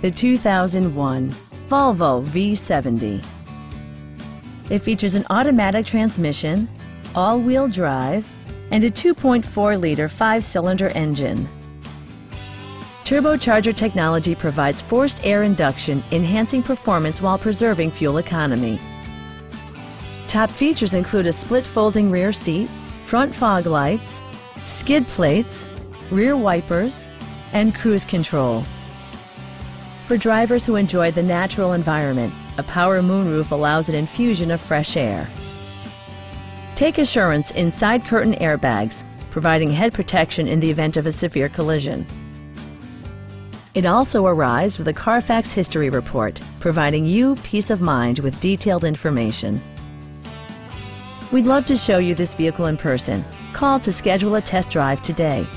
The 2001 Volvo V70. It features an automatic transmission, all-wheel drive, and a 2.4-liter 5-cylinder engine. Turbocharger technology provides forced air induction, enhancing performance while preserving fuel economy. Top features include a split folding rear seat, front fog lights, skid plates, rear wipers, and cruise control. For drivers who enjoy the natural environment, a power moonroof allows an infusion of fresh air. Take assurance in side curtain airbags, providing head protection in the event of a severe collision. It also arrives with a Carfax history report, providing you peace of mind with detailed information. We'd love to show you this vehicle in person. Call to schedule a test drive today.